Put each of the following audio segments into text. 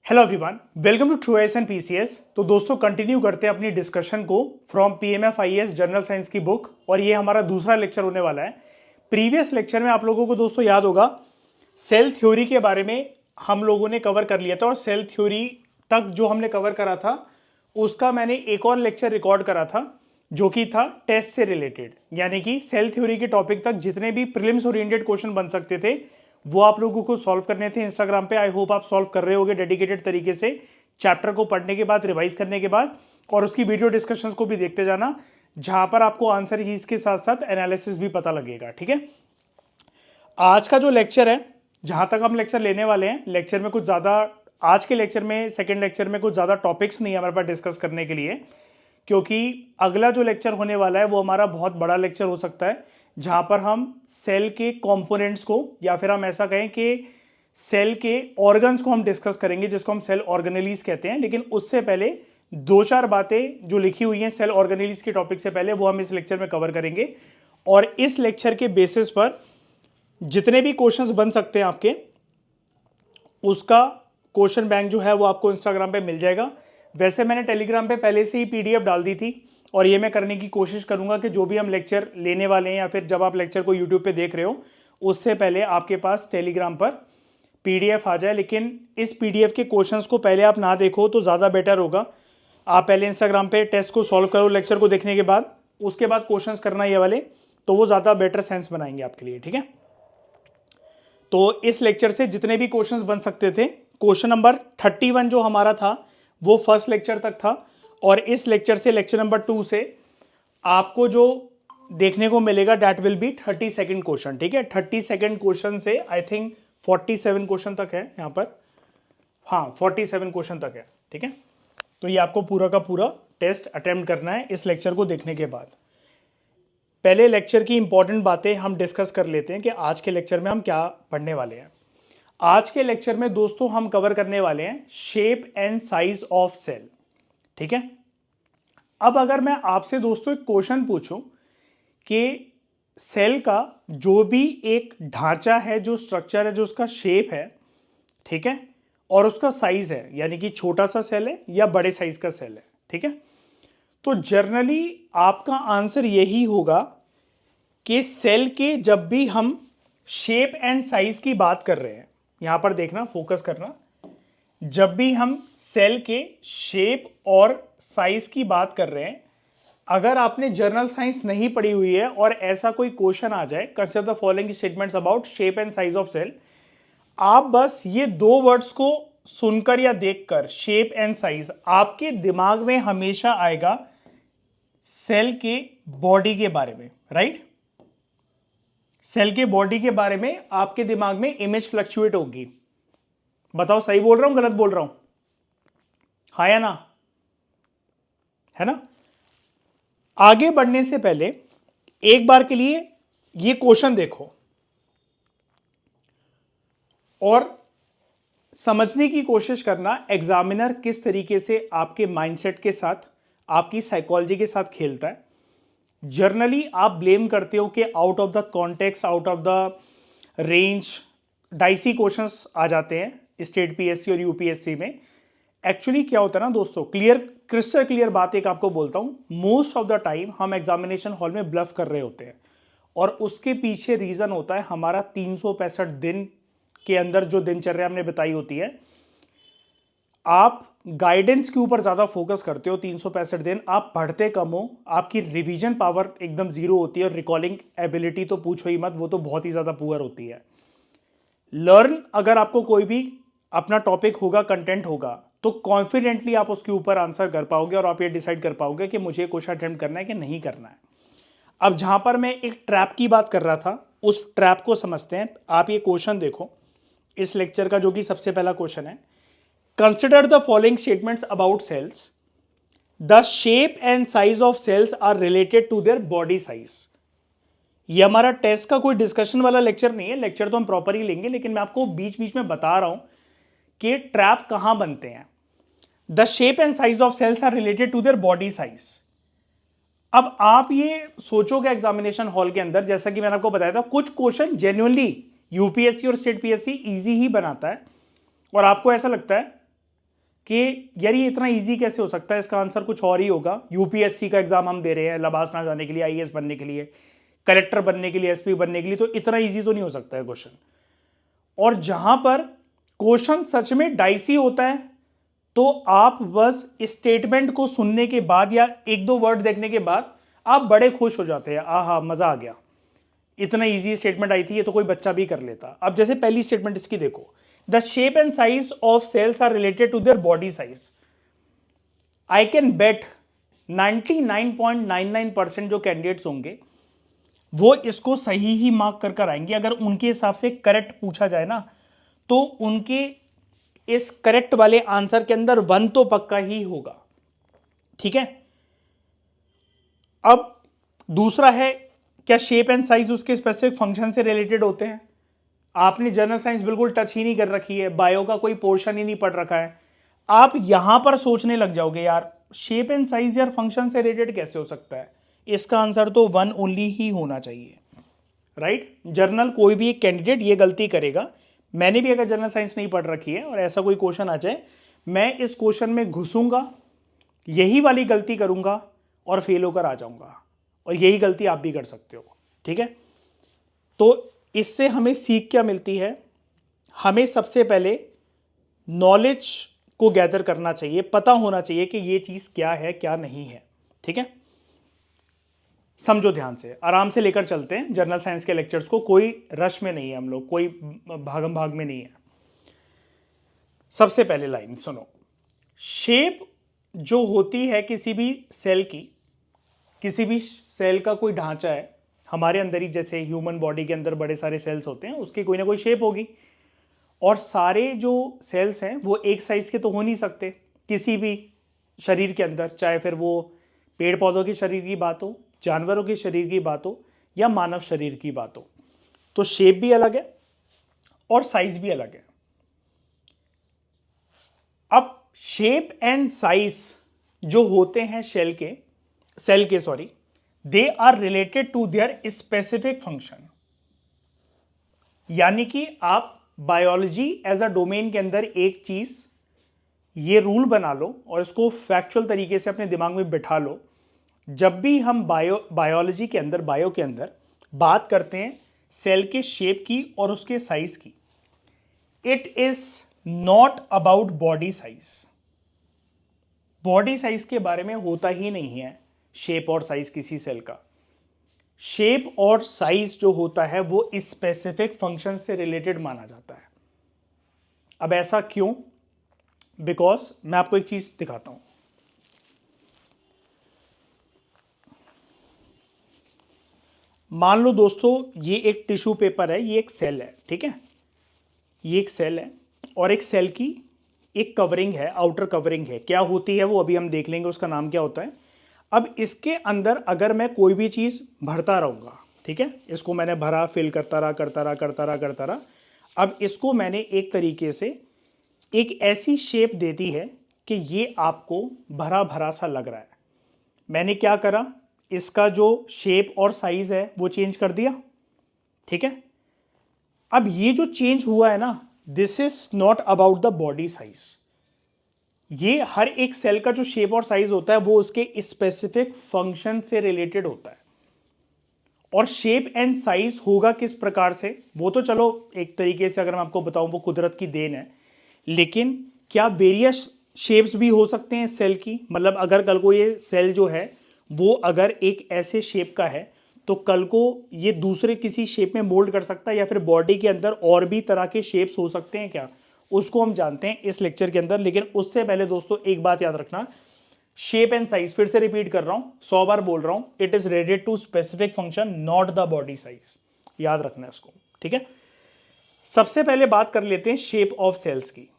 Hello everyone, welcome to true IAS and PCS. तो दोस्तों continue करते हैं अपनी डिस्कशन को from PMF IAS general science की बुक, और ये हमारा दूसरा लेक्चर होने वाला है। प्रीवियस लेक्चर में आप लोगों को दोस्तों याद होगा सेल थ्योरी के बारे में हम लोगों ने कवर कर लिया था, और सेल थ्योरी तक जो हमने कवर करा था उसका मैंने एक और लेक्चर रिकॉर्ड करा था जो कि था टेस्ट से रिलेटेड, यानी कि सेल थ्योरी के टॉपिक तक जितने भी प्रीलिम्स ओरिएंटेड क्वेश्चन बन सकते थे वो आप लोगों को सॉल्व करने थे इंस्टाग्राम पे। आई होप आप सॉल्व कर रहे होगे डेडिकेटेड तरीके से, चैप्टर को पढ़ने के बाद, रिवाइज करने के बाद, और उसकी वीडियो डिस्कशंस को भी देखते जाना, जहां पर आपको आंसर कीज के साथ साथ एनालिसिस भी पता लगेगा। ठीक है, आज का जो लेक्चर है, जहां तक हम लेक्चर लेने वाले हैं, लेक्चर में कुछ ज्यादा, आज के लेक्चर में, सेकेंड लेक्चर में कुछ ज्यादा टॉपिक्स नहीं है हमारे पास डिस्कस करने के लिए, क्योंकि अगला जो लेक्चर होने वाला है वो हमारा बहुत बड़ा लेक्चर हो सकता है, जहां पर हम सेल के कंपोनेंट्स को, या फिर हम ऐसा कहें कि सेल के ऑर्गन्स को हम डिस्कस करेंगे, जिसको हम सेल ऑर्गेनेलीज कहते हैं। लेकिन उससे पहले दो चार बातें जो लिखी हुई हैं सेल ऑर्गेनेलीज के टॉपिक से पहले, वो हम इस लेक्चर में कवर करेंगे। और इस लेक्चर के बेसिस पर जितने भी क्वेश्चंस बन सकते हैं आपके, उसका क्वेश्चन बैंक जो है वो आपको इंस्टाग्राम पे मिल जाएगा। वैसे मैंने टेलीग्राम पे पहले से ही पीडीएफ डाल दी थी, और ये मैं करने की कोशिश करूंगा कि जो भी हम लेक्चर लेने वाले हैं, या फिर जब आप लेक्चर को यूट्यूब पे देख रहे हो उससे पहले आपके पास टेलीग्राम पर पीडीएफ आ जाए। लेकिन इस पीडीएफ के क्वेश्चंस को पहले आप ना देखो तो ज़्यादा बेटर होगा। आप पहले इंस्टाग्राम पे टेस्ट को सॉल्व करो लेक्चर को देखने के बाद, उसके बाद क्वेश्चन करना ये वाले, तो वो ज़्यादा बेटर सेंस बनाएंगे आपके लिए। ठीक है, तो इस लेक्चर से जितने भी क्वेश्चंस बन सकते थे, क्वेश्चन नंबर 31 जो हमारा था वो फर्स्ट लेक्चर तक था, और इस लेक्चर से लेक्चर नंबर 2 से आपको जो देखने को मिलेगा that will be 32nd question. ठीक है, 32nd क्वेश्चन से आई थिंक 47 क्वेश्चन तक है यहाँ पर, हाँ 47 क्वेश्चन तक है। ठीक है, तो ये आपको पूरा का पूरा टेस्ट अटेम्प्ट करना है इस लेक्चर को देखने के बाद। पहले लेक्चर की इंपॉर्टेंट बातें हम डिस्कस कर लेते हैं कि आज के लेक्चर में हम क्या पढ़ने वाले हैं। आज के लेक्चर में दोस्तों हम कवर करने वाले हैं shape and size of cell. ठीक है, अब अगर मैं आपसे दोस्तों एक क्वेश्चन पूछूं कि सेल का जो भी एक ढांचा है, जो स्ट्रक्चर है, जो उसका शेप है, ठीक है, और उसका साइज है, यानी कि छोटा सा सेल है या बड़े साइज का सेल है, ठीक है, तो जनरली आपका आंसर यही होगा कि सेल के जब भी हम शेप एंड साइज की बात कर रहे हैं, यहां पर देखना, फोकस करना, जब भी हम सेल के शेप और साइज की बात कर रहे हैं, अगर आपने जर्नल साइंस नहीं पढ़ी हुई है और ऐसा कोई क्वेश्चन आ जाए, consider the following statements about shape and size of cell, आप बस ये दो वर्ड्स को सुनकर या देखकर, शेप एंड साइज, आपके दिमाग में हमेशा आएगा सेल के बॉडी के बारे में, राइट? सेल के बॉडी के बारे में आपके दिमाग में इमेज फ्लक्चुएट होगी। बताओ सही बोल रहा हूं, गलत बोल रहा हूं? हाँ या ना? है ना? आगे बढ़ने से पहले एक बार के लिए ये क्वेश्चन देखो और समझने की कोशिश करना एग्जामिनर किस तरीके से आपके माइंडसेट के साथ, आपकी साइकोलॉजी के साथ खेलता है। जर्नली आप ब्लेम करते हो कि out of the context, out of the range dicey questions आ जाते हैं स्टेट पीएससी और यूपीएससी में। एक्चुअली क्या होता है ना दोस्तों, क्रिस्टल क्लियर बात एक आपको बोलता हूं, मोस्ट ऑफ द टाइम हम एग्जामिनेशन हॉल में ब्लफ कर रहे होते हैं, और उसके पीछे रीजन होता है हमारा 365 दिन के अंदर जो दिनचर्या हमने बताई होती है। आप गाइडेंस के ऊपर ज्यादा फोकस करते हो 365 दिन, आप पढ़ते कम हो, आपकी रिवीजन पावर एकदम जीरो होती है, और रिकॉलिंग एबिलिटी तो पूछो ही मत, वो तो बहुत ही ज्यादा पुअर होती है। लर्न अगर आपको कोई भी अपना टॉपिक होगा, कंटेंट होगा, तो कॉन्फिडेंटली आप उसके ऊपर आंसर कर पाओगे, और आप ये डिसाइड कर पाओगे कि मुझे क्वेश्चन अटेम्प्ट करना है कि नहीं करना है। अब जहां पर मैं एक ट्रैप की बात कर रहा था, उस ट्रैप को समझते हैं। आप ये क्वेश्चन देखो इस लेक्चर का, जो कि सबसे पहला क्वेश्चन है, consider the following statements about cells, the shape and size of cells are related to their body size. ये हमारा टेस्ट का कोई डिस्कशन वाला लेक्चर नहीं है, लेक्चर तो हम प्रॉपर ही लेंगे, लेकिन मैं आपको बीच बीच में बता रहा हूं कि ट्रैप कहां बनते हैं। The shape and size of cells are related to their body size. अब आप ये सोचोगे एग्जामिनेशन हॉल के अंदर, जैसा कि मैंने आपको बताया था, कुछ क्वेश्चन जेन्युइनली यूपीएससी और स्टेट पीएससी इजी ही बनाता है, और आपको ऐसा लगता है कि यार ये इतना इजी कैसे हो सकता है, इसका आंसर कुछ और ही होगा। यूपीएससी का एग्जाम हम दे रहे हैं लबास ना जाने के लिए, आईएएस बनने के लिए, कलेक्टर बनने के लिए, एसपी बनने के लिए, तो इतना इजी तो नहीं हो सकता है क्वेश्चन। और जहां पर क्वेश्चन सच में डाइसी होता है तो आप बस स्टेटमेंट को सुनने के बाद या एक दो वर्ड देखने के बाद आप बड़े खुश हो जाते हैं, आहा मजा आ गया, इतना इजी स्टेटमेंट आई थी, ये तो कोई बच्चा भी कर लेता। अब जैसे पहली स्टेटमेंट इसकी देखो, the shape and size of cells are related to their body size. I can bet 99.99% जो कैंडिडेट्स होंगे वो इसको सही ही मार्क कर कर आएंगे। अगर उनके हिसाब से करेक्ट पूछा जाए ना तो उनके इस करेक्ट वाले आंसर के अंदर 1 तो पक्का ही होगा। ठीक है, अब दूसरा है, क्या शेप एंड साइज उसके स्पेसिफिक फंक्शन से रिलेटेड होते हैं? आपने जनरल साइंस बिल्कुल टच ही नहीं कर रखी है, बायो का कोई पोर्शन ही नहीं पढ़ रखा है, आप यहां पर सोचने लग जाओगे यार शेप एंड साइज यार फंक्शन से रिलेटेड कैसे हो सकता है, इसका आंसर तो 1 ओनली ही होना चाहिए, राइट। जर्नल कोई भी एक कैंडिडेट ये गलती करेगा, मैंने भी अगर जनरल साइंस नहीं पढ़ रखी है और ऐसा कोई क्वेश्चन आ जाए, मैं इस क्वेश्चन में घुसूंगा, यही वाली गलती करूंगा और फेल होकर आ जाऊंगा, और यही गलती आप भी कर सकते हो। ठीक है, तो इससे हमें सीख क्या मिलती है? हमें सबसे पहले नॉलेज को गैदर करना चाहिए, पता होना चाहिए कि ये चीज क्या है क्या नहीं है। ठीक है, समझो ध्यान से, आराम से लेकर चलते हैं जनरल साइंस के लेक्चर्स को, कोई रश में नहीं है हम लोग, कोई भागम भाग में नहीं है। सबसे पहले लाइन सुनो, शेप जो होती है किसी भी सेल की, किसी भी सेल का कोई ढांचा है हमारे अंदर ही, जैसे ह्यूमन बॉडी के अंदर बड़े सारे सेल्स होते हैं, उसकी कोई ना कोई शेप होगी, और सारे जो सेल्स हैं वो एक साइज के तो हो नहीं सकते किसी भी शरीर के अंदर, चाहे फिर वो पेड़ पौधों के शरीर की बात हो, जानवरों के शरीर की बात हो या मानव शरीर की बात हो, तो शेप भी अलग है और साइज भी अलग है। अब शेप एंड साइज जो होते हैं सेल के sorry, they are related to their specific function. यानी कि आप बायोलॉजी एज अ डोमेन के अंदर एक चीज ये रूल बना लो और इसको फैक्चुअल तरीके से अपने दिमाग में बिठा लो, जब भी हम बायोलॉजी के अंदर, बायो के अंदर बात करते हैं सेल के शेप की और उसके साइज की, it is not about body size. Body size के बारे में होता ही नहीं है शेप और साइज किसी सेल का। शेप और साइज जो होता है वो स्पेसिफिक फंक्शन से रिलेटेड माना जाता है। अब ऐसा क्यों? बिकॉज मैं आपको एक चीज दिखाता हूं। मान लो दोस्तों ये एक टिश्यू पेपर है, ये एक सेल है, ठीक है, ये एक सेल है और एक सेल की एक कवरिंग है, आउटर कवरिंग है, क्या होती है वो अभी हम देख लेंगे, उसका नाम क्या होता है। अब इसके अंदर अगर मैं कोई भी चीज भरता रहूंगा, ठीक है, इसको मैंने भरा, फिल करता रहा करता रहा करता रहा करता रहा, अब इसको मैंने एक तरीके से एक ऐसी शेप दे दी है कि ये आपको भरा भरा सा लग रहा है। मैंने क्या करा, इसका जो शेप और साइज है वो चेंज कर दिया, ठीक है। अब ये जो चेंज हुआ है ना, this is not about the body size. ये हर एक सेल का जो शेप और साइज होता है वो उसके स्पेसिफिक फंक्शन से रिलेटेड होता है। और शेप एंड साइज होगा किस प्रकार से, वो तो चलो एक तरीके से अगर मैं आपको बताऊं वो कुदरत की देन है, लेकिन क्या वेरियस शेप्स भी हो सकते हैं सेल की? मतलब अगर कल को ये सेल जो है वो अगर एक ऐसे शेप का है तो कल को ये दूसरे किसी शेप में मोल्ड कर सकता है, या फिर बॉडी के अंदर और भी तरह के शेप्स हो सकते हैं क्या, उसको हम जानते हैं इस लेक्चर के अंदर। लेकिन उससे पहले दोस्तों एक बात याद रखना, शेप एंड साइज, फिर से रिपीट कर रहा हूं, 100 बार बोल रहा हूं, it is related to specific function, not the body size. याद रखना इसको, ठीक है। सबसे पहले बात कर लेते हैं शेप ऑफ सेल्स की,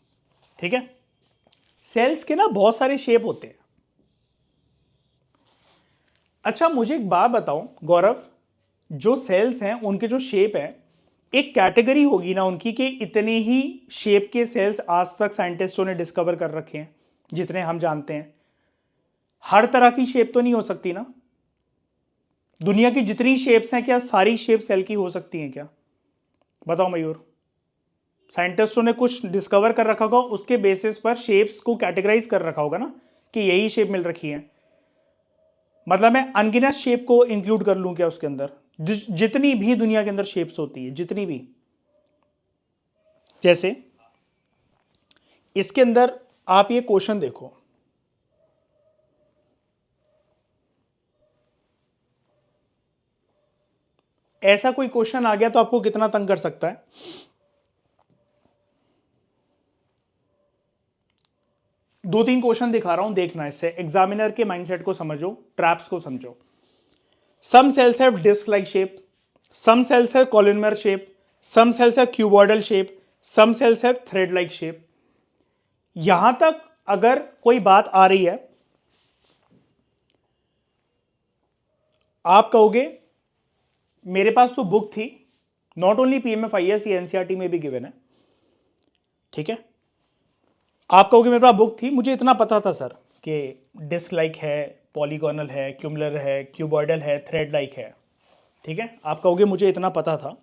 ठीक है। सेल्स के ना बहुत सारे शेप होते हैं। अच्छा मुझे एक बात बताओ गौरव, जो सेल्स हैं उनके जो शेप है, एक कैटेगरी होगी ना उनकी कि इतने ही शेप के सेल्स आज तक साइंटिस्टों ने डिस्कवर कर रखे हैं जितने हम जानते हैं। हर तरह की शेप तो नहीं हो सकती ना, दुनिया की जितनी शेप्स हैं क्या सारी शेप सेल की हो सकती हैं क्या? बताओ मयूर। साइंटिस्टों ने कुछ डिस्कवर कर रखा होगा, उसके बेसिस पर शेप्स को कैटेगराइज कर रखा होगा ना कि यही शेप मिल रखी है। मतलब मैं अनगिनत शेप को इंक्लूड कर लूं क्या उसके अंदर, जितनी भी दुनिया के अंदर शेप्स होती है, जितनी भी। जैसे इसके अंदर आप ये क्वेश्चन देखो, ऐसा कोई क्वेश्चन आ गया तो आपको कितना तंग कर सकता है। दो तीन क्वेश्चन दिखा रहा हूं, देखना, इससे एग्जामिनर के माइंडसेट को समझो, ट्रैप्स को समझो। Some cells have disc like shape, some cells have columnar shape, some cells have cuboidal shape, some cells have thread like shape. यहां तक अगर कोई बात आ रही है, आप कहोगे मेरे पास तो बुक थी, नॉट ओनली पीएमएफआईएएस, ये एनसीईआरटी में भी गिवन है, ठीक है। आप कहोगे मेरे पास बुक थी, मुझे इतना पता था सर कि डिस्क लाइक है, पॉलीगोनल है, क्यूमुलर है, क्यूबॉइडल है, थ्रेड लाइक है, ठीक है। आप कहोगे मुझे इतना पता था,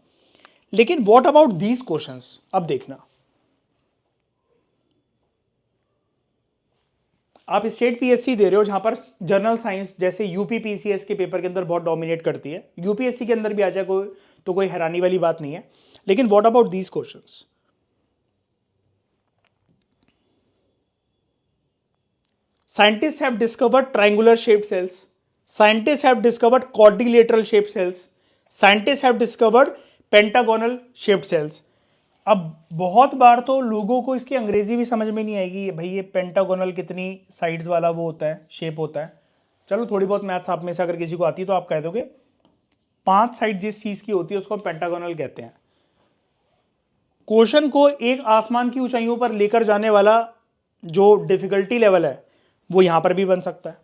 लेकिन व्हाट अबाउट दीज क्वेश्चंस। अब देखना, आप स्टेट पीएससी दे रहे हो जहां पर जनरल साइंस जैसे यूपी पीसीएस के पेपर के अंदर बहुत डोमिनेट करती है, यूपीएससी के अंदर भी आ जाए कोई तो कोई हैरानी वाली बात नहीं है। लेकिन what about these questions. Scientists have discovered triangular shaped cells. Scientists have discovered quadrilateral shaped cells. Scientists have discovered pentagonal shaped cells. अब बहुत बार तो लोगों को इसकी अंग्रेजी भी समझ में नहीं आएगी, भाई ये पेंटागोनल कितनी साइड्स वाला वो होता है, शेप होता है। चलो थोड़ी बहुत मैथ्स आप में से अगर किसी को आती है तो आप कह दोगे 5 साइड जिस चीज की होती है उसको हम पेंटागोनल कहते हैं। क्वेश्चन को एक आसमान की ऊंचाइयों पर लेकर जाने वाला जो डिफिकल्टी लेवल है वो यहां पर भी बन सकता है।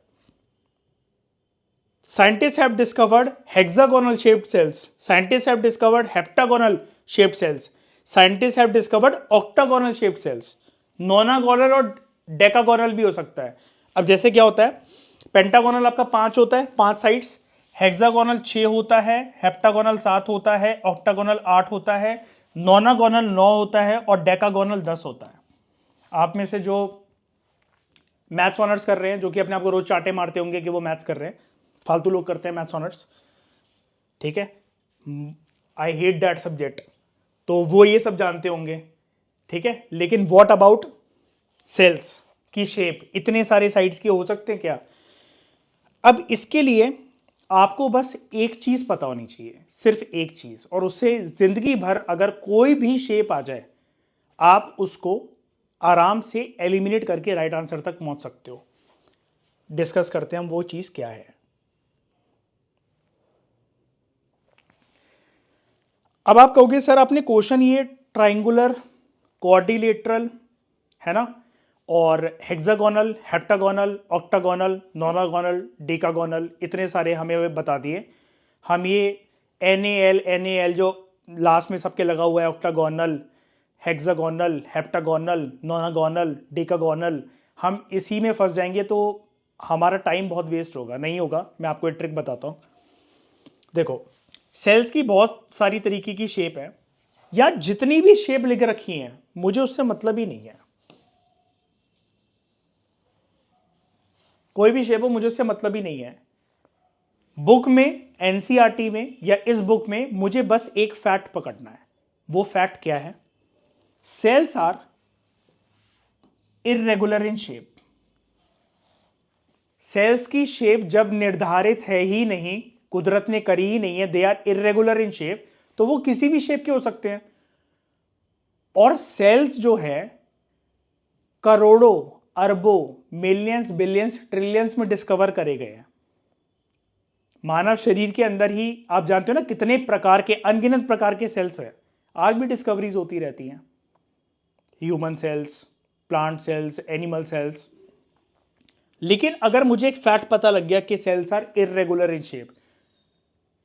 Scientists have discovered hexagonal shaped cells. Scientists have discovered heptagonal shaped cells. Scientists have discovered octagonal shaped cells. नोनागोनल और डेकागोनल भी हो सकता है। अब जैसे क्या होता है, पेंटागोनल आपका 5 होता है, 5 साइड्स, हेक्सागोनल 6 होता है, हेप्टागोनल 7 होता है, ऑक्टागोनल 8 होता है, नोनागोनल 9 होता है और डेकागोनल 10 होता है। आप में से जो मैथ्स ऑनर्स कर रहे हैं, जो कि अपने आप को रोज चाटे मारते होंगे कि वो मैथ्स कर रहे हैं, फालतू लोग करते हैं मैथ्स ऑनर्स, ठीक है, आई हेट दैट सब्जेक्ट, तो वो ये सब जानते होंगे, ठीक है। लेकिन व्हाट अबाउट सेल्स की शेप, इतने सारे साइड्स के हो सकते हैं क्या। अब इसके लिए आपको बस एक चीज पता होनी चाहिए, सिर्फ एक चीज, और उससे जिंदगी भर अगर कोई भी शेप आ जाए आप उसको आराम से एलिमिनेट करके राइट आंसर तक पहुंच सकते हो। डिस्कस करते हैं हम वो चीज क्या है। अब आप कहोगे सर आपने क्वेश्चन ये ट्राइंगुलर, क्वाड्रिलेटरल, है ना, और हेक्सागोनल, हेप्टागोनल, ऑक्टागोनल, नोनागोनल, डेकागोनल, इतने सारे हमें बता दिए। हम ये NaL जो लास्ट में सबके लगा हुआ है, ऑक्टागोनल, हेक्सागोनल, हेप्टागोनल, नोनागोनल, डेकागोनल, हम इसी में फंस जाएंगे तो हमारा टाइम बहुत वेस्ट होगा। नहीं होगा, मैं आपको एक ट्रिक बताता हूँ। देखो, सेल्स की बहुत सारी तरीके की शेप है, या जितनी भी शेप लिख रखी हैं मुझे उससे मतलब ही नहीं है। कोई भी शेप हो मुझे उससे मतलब ही नहीं है। बुक में, एनसीईआरटी में या इस बुक में मुझे बस एक फैक्ट पकड़ना है। वो फैक्ट क्या है? Cells are irregular in shape. Cells की शेप जब निर्धारित है ही नहीं, कुदरत ने करी ही नहीं है, they are irregular in shape, तो वो किसी भी शेप के हो सकते हैं। और सेल्स जो है करोड़ों, अरबों, मिलियंस, बिलियंस, ट्रिलियंस में डिस्कवर करे गए हैं। मानव शरीर के अंदर ही आप जानते हो ना कितने प्रकार के, अनगिनत प्रकार के सेल्स हैं, आज भी डिस्कवरीज होती रहती हैं। Human cells, plant cells, animal cells. लेकिन अगर मुझे एक फैक्ट पता लग गया कि cells are irregular in shape,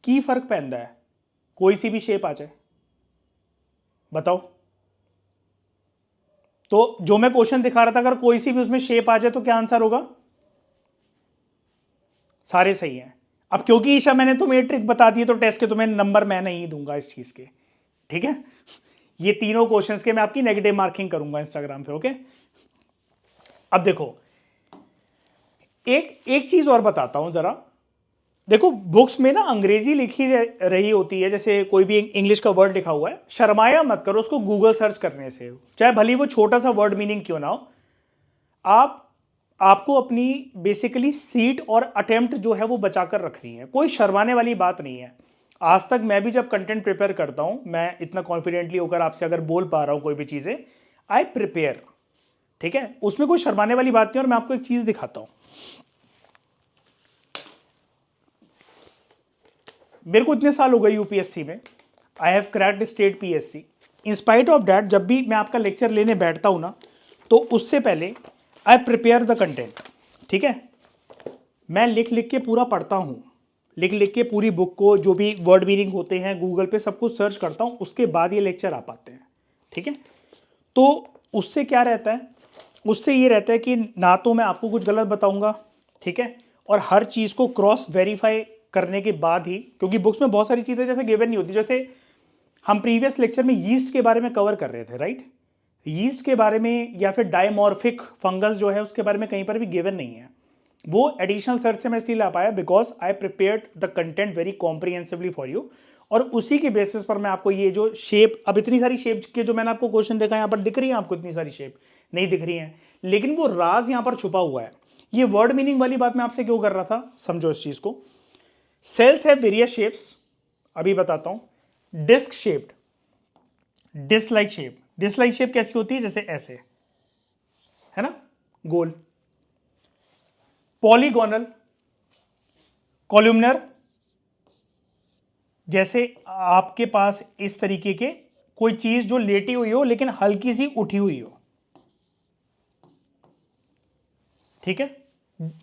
की फर्क पैदा है कोई सी भी शेप आ जाए, बताओ। तो जो मैं क्वेश्चन दिखा रहा था, अगर कोई सी भी उसमें शेप आ जाए तो क्या आंसर होगा? सारे सही हैं। अब क्योंकि ईशा मैंने तुम्हें ट्रिक बता दी तो टेस्ट के तुम्हें नंबर मैं नहीं दूंगा इस चीज के, ठीक है। ये तीनों क्वेश्चंस के मैं आपकी नेगेटिव मार्किंग करूंगा इंस्टाग्राम पे, ओके। अब देखो एक चीज और बताता हूं जरा। देखो बुक्स में ना अंग्रेजी लिखी रही होती है, जैसे कोई भी इंग्लिश का वर्ड लिखा हुआ है, शर्माया मत करो उसको गूगल सर्च करने से, चाहे भली वो छोटा सा वर्ड मीनिंग क्यों ना हो। आपको अपनी बेसिकली सीट और अटेम्प्ट जो है वो बचाकर रखनी है, कोई शर्माने वाली बात नहीं है। आज तक मैं भी जब कंटेंट प्रिपेयर करता हूं, मैं इतना कॉन्फिडेंटली होकर आपसे अगर बोल पा रहा हूं कोई भी चीजें, आई प्रिपेयर, ठीक है, उसमें कोई शर्माने वाली बात नहीं। और मैं आपको एक चीज दिखाता हूं, मेरे को इतने साल हो गए यूपीएससी में, I have cracked state PSC. In spite of that जब भी मैं आपका लेक्चर लेने बैठता हूं ना, तो उससे पहले आई प्रिपेयर द कंटेंट, ठीक है। मैं लिख लिख के पूरा पढ़ता हूं, लिख लिख के पूरी बुक को, जो भी वर्ड मीनिंग होते हैं गूगल पे सब कुछ सर्च करता हूं, उसके बाद ये लेक्चर आ पाते हैं, ठीक है। तो उससे क्या रहता है, उससे ये रहता है कि ना तो मैं आपको कुछ गलत बताऊंगा, ठीक है, और हर चीज़ को क्रॉस वेरीफाई करने के बाद ही, क्योंकि बुक्स में बहुत सारी चीज़ें जैसे गिवन नहीं होती। जैसे हम प्रीवियस लेक्चर में यीस्ट के बारे में कवर कर रहे थे, राइट, यीस्ट के बारे में या फिर डायमॉर्फिक फंगस जो है उसके बारे में कहीं पर भी गिवन नहीं है। वो एडिशनल सर्च से मैं इसलिए ला पाया because I prepared the content very comprehensively for you, और उसी के बेसिस पर मैं आपको ये जो शेप, अब इतनी सारी शेप के जो मैंने आपको क्वेश्चन देखा, यहाँ पर दिख रही है आपको इतनी सारी शेप नहीं दिख रही है, लेकिन वो राज यहाँ पर छुपा हुआ है। ये वर्ड मीनिंग वाली बात मैं आपसे क्यों कर रहा था, समझो इस चीज को। सेल्स हैव वेरियस शेप्स, अभी बताता हूं। Disc shaped, disc shape, disc shape कैसी होती है, जैसे ऐसे, है ना, गोल। पॉलीगोनल, कॉलमनर, जैसे आपके पास इस तरीके के कोई चीज जो लेटी हुई हो लेकिन हल्की सी उठी हुई हो, ठीक है।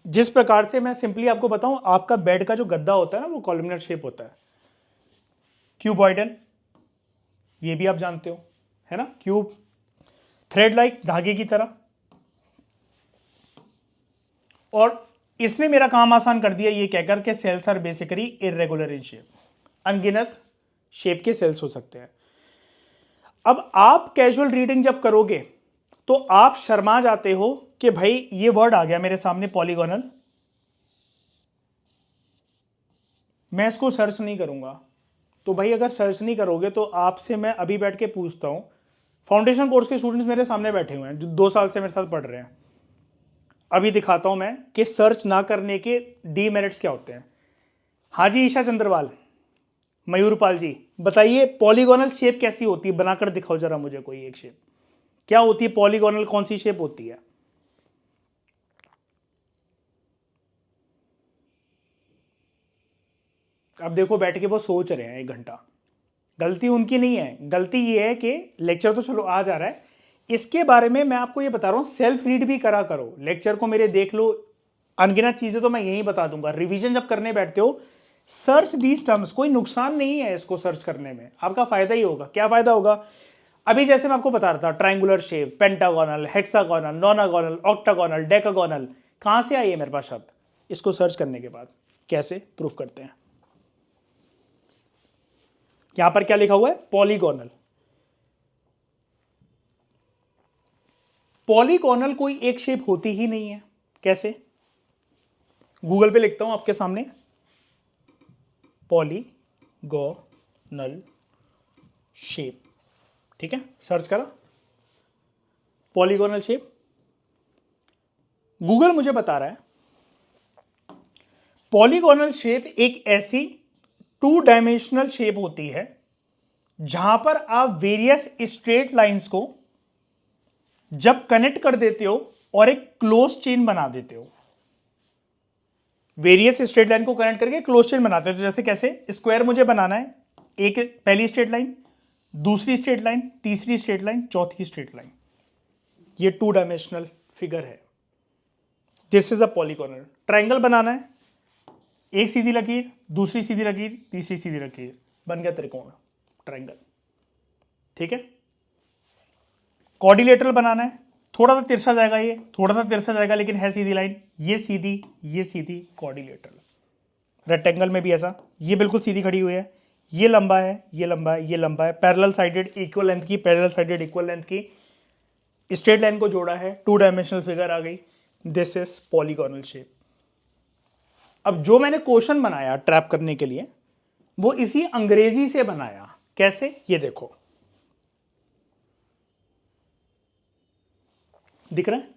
जिस प्रकार से मैं सिंपली आपको बताऊं, आपका बेड का जो गद्दा होता है ना, वो कॉलमनर शेप होता है। क्यूबॉइडल, ये भी आप जानते हो, है ना, क्यूब। थ्रेड लाइक, धागे की तरह। और इसने मेरा काम आसान कर दिया ये कहकर के cells are basically irregular in shape, अनगिनत शेप के सेल्स हो सकते हैं। अब आप कैजुअल रीडिंग जब करोगे तो आप शर्मा जाते हो कि भाई ये वर्ड आ गया मेरे सामने पॉलीगोनल, मैं इसको सर्च नहीं करूंगा। तो भाई अगर सर्च नहीं करोगे तो आपसे मैं अभी बैठ के पूछता हूं, फाउंडेशन कोर्स के स्टूडेंट्स मेरे सामने बैठे हुए हैं जो 2 साल से मेरे साथ पढ़ रहे हैं, अभी दिखाता हूं मैं कि सर्च ना करने के डीमेरिट्स क्या होते हैं। हाँ जी ईशा चंद्रवाल, मयूरपाल जी, बताइए पॉलीगोनल शेप कैसी होती है, बनाकर दिखाओ जरा मुझे कोई एक शेप। क्या होती है पॉलीगोनल, कौन सी शेप होती है? अब देखो बैठ के वो सोच रहे हैं 1 घंटा। गलती उनकी नहीं है, गलती ये है कि लेक्चर तो चलो आ जा रहा है, इसके बारे में मैं आपको ये बता रहा हूं, सेल्फ रीड भी करा करो, लेक्चर को मेरे देख लो, अनगिनत चीजें तो मैं यही बता दूंगा। रिवीजन जब करने बैठते हो, सर्च दीज टर्म्स, कोई नुकसान नहीं है इसको सर्च करने में, आपका फायदा ही होगा। क्या फायदा होगा? अभी जैसे मैं आपको बता रहा था, triangular shape, pentagonal, hexagonal, nonagonal, octagonal, decagonal, कहां से आई है मेरे पास शब्द? इसको सर्च करने के बाद। कैसे प्रूफ करते हैं? यहां पर क्या लिखा हुआ है? पॉलीगोनल। पॉलीगोनल कोई एक शेप होती ही नहीं है। कैसे? गूगल पे लिखता हूं आपके सामने, पॉलीगोनल शेप, ठीक है, सर्च करा पॉलीगोनल शेप, गूगल मुझे बता रहा है पॉलीगोनल शेप एक ऐसी 2 डायमेंशनल शेप होती है जहां पर आप वेरियस स्ट्रेट लाइंस को जब कनेक्ट कर देते हो और एक क्लोज चेन बना देते हो, वेरियस स्ट्रेट लाइन को कनेक्ट करके क्लोज चेन बनाते हो। तो जैसे कैसे? स्क्वायर मुझे बनाना है, एक पहली स्ट्रेट लाइन, दूसरी स्ट्रेट लाइन, तीसरी स्ट्रेट लाइन, चौथी स्ट्रेट लाइन, ये 2 डायमेंशनल फिगर है। This is a polygonal. Triangle बनाना है, एक सीधी लकीर, दूसरी सीधी लकीर, तीसरी सीधी लकीर, बन गया त्रिकोण, ट्रायंगल, ठीक है। क्वाड्रिलेटरल बनाना है, थोड़ा सा तिरछा जाएगा, ये थोड़ा सा तिरछा जाएगा लेकिन है सीधी लाइन, ये सीधी, क्वाड्रिलेटरल। रेक्टेंगल में भी ऐसा, ये बिल्कुल सीधी खड़ी हुई है, ये लंबा है, ये लंबा है, ये लंबा है, पैरेलल साइडेड इक्वल लेंथ की, पैरेलल साइडेड इक्वल लेंथ की, स्ट्रेट लाइन को जोड़ा है, 2 डायमेंशनल फिगर आ गई। This is polygonal shape. अब जो मैंने क्वेश्चन बनाया ट्रैप करने के लिए वो इसी अंग्रेजी से बनाया। कैसे, ये देखो, दिख रहा है?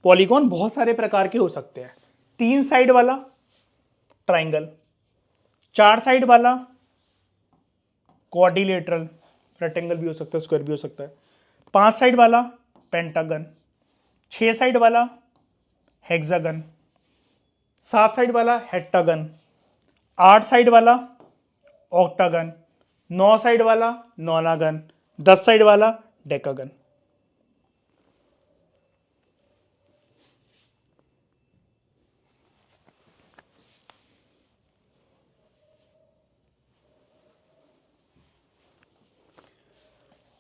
पॉलीगॉन बहुत सारे प्रकार के हो सकते हैं। 3 साइड वाला ट्राइंगल, 4 साइड वाला क्वाड्रिलेटरल, रेक्टेंगल भी हो सकता है, स्क्वायर भी हो सकता है, 5 साइड वाला पेंटागन, 6 साइड वाला हेक्सागन, 7 साइड वाला हेक्टागन, 8 साइड वाला ऑक्टागन, 9 साइड वाला नोनागन, 10 साइड वाला डेकागन।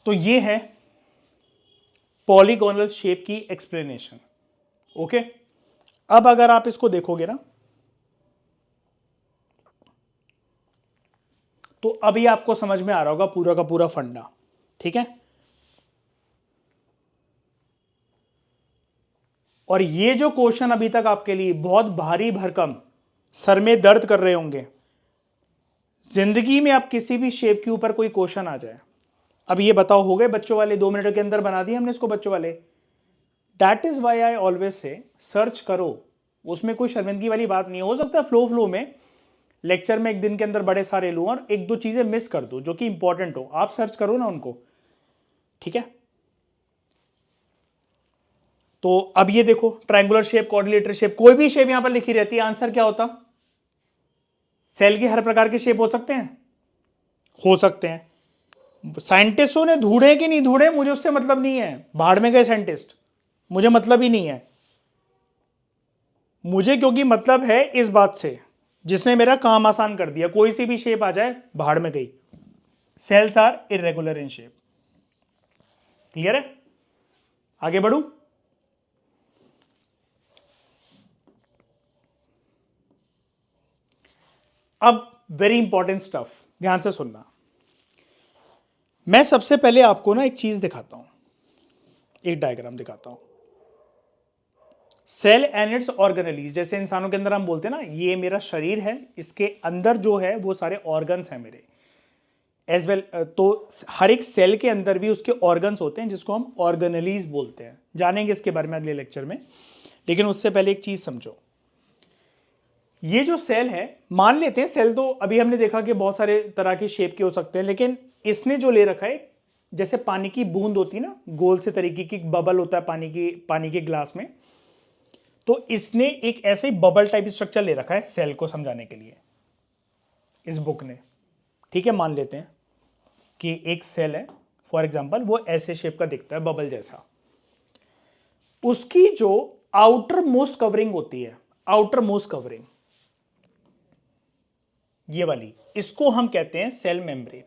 तो ये है पॉलीगोनल शेप की एक्सप्लेनेशन। ओके, अब अगर आप इसको देखोगे ना तो अभी आपको समझ में आ रहा होगा पूरा का पूरा फंडा। ठीक है, और ये जो क्वेश्चन अभी तक आपके लिए बहुत भारी भरकम सर में दर्द कर रहे होंगे, जिंदगी में आप किसी भी शेप के ऊपर कोई क्वेश्चन आ जाए, अब ये बताओ हो गए बच्चों वाले, 2 मिनट के अंदर बना दिए हमने इसको बच्चों वाले। That is why I always say search करो, उसमें कोई शर्मिंदगी वाली बात नहीं। हो सकता है फ्लो में लेक्चर में एक दिन के अंदर बड़े सारे लूं और 1-2 चीजें मिस कर दो जो कि इंपॉर्टेंट हो, आप सर्च करो ना उनको। ठीक है, तो अब ये देखो, ट्रायंगुलर शेप, क्वाड्रिलेटरल शेप, कोई भी शेप यहां पर लिखी रहती है, आंसर क्या होता? सेल के हर प्रकार के शेप हो सकते हैं, हो सकते हैं। साइंटिस्टों ने ढूंढे कि नहीं ढूंढे मुझे उससे मतलब नहीं है, भाड़ में गए साइंटिस्ट, मुझे मतलब ही नहीं है। मुझे क्योंकि मतलब है इस बात से जिसने मेरा काम आसान कर दिया, कोई सी भी शेप आ जाए भाड़ में गई। Cells are irregular in shape. Clear है? आगे बढ़ू। अब वेरी इंपॉर्टेंट स्टफ, ध्यान से सुनना। मैं सबसे पहले आपको ना एक चीज दिखाता हूं, एक डायग्राम दिखाता हूं। सेल एंड इट्स ऑर्गेनेलीज, जैसे इंसानों के अंदर हम बोलते हैं ना, ये मेरा शरीर है, इसके अंदर जो है वो सारे ऑर्गन्स हैं मेरे एज वेल। तो हर एक सेल के अंदर भी उसके ऑर्गन्स होते हैं जिसको हम ऑर्गेनेलीज बोलते हैं। जानेंगे इसके बारे में अगले लेक्चर में, लेकिन उससे पहले एक चीज समझो। ये जो सेल है, मान लेते हैं सेल, तो अभी हमने देखा कि बहुत सारे तरह के शेप के हो सकते हैं, लेकिन इसने जो ले रखा है, जैसे पानी की बूंद होती है ना, गोल से तरीके की बबल होता है पानी के ग्लास में, तो इसने एक ऐसे ही बबल टाइप स्ट्रक्चर ले रखा है सेल को समझाने के लिए इस बुक ने। ठीक है, मान लेते हैं कि एक सेल है, फॉर एग्जांपल, वो ऐसे शेप का दिखता है, बबल जैसा। उसकी जो आउटर मोस्ट कवरिंग होती है, आउटर मोस्ट कवरिंग ये वाली, इसको हम कहते हैं सेल मेम्ब्रेन।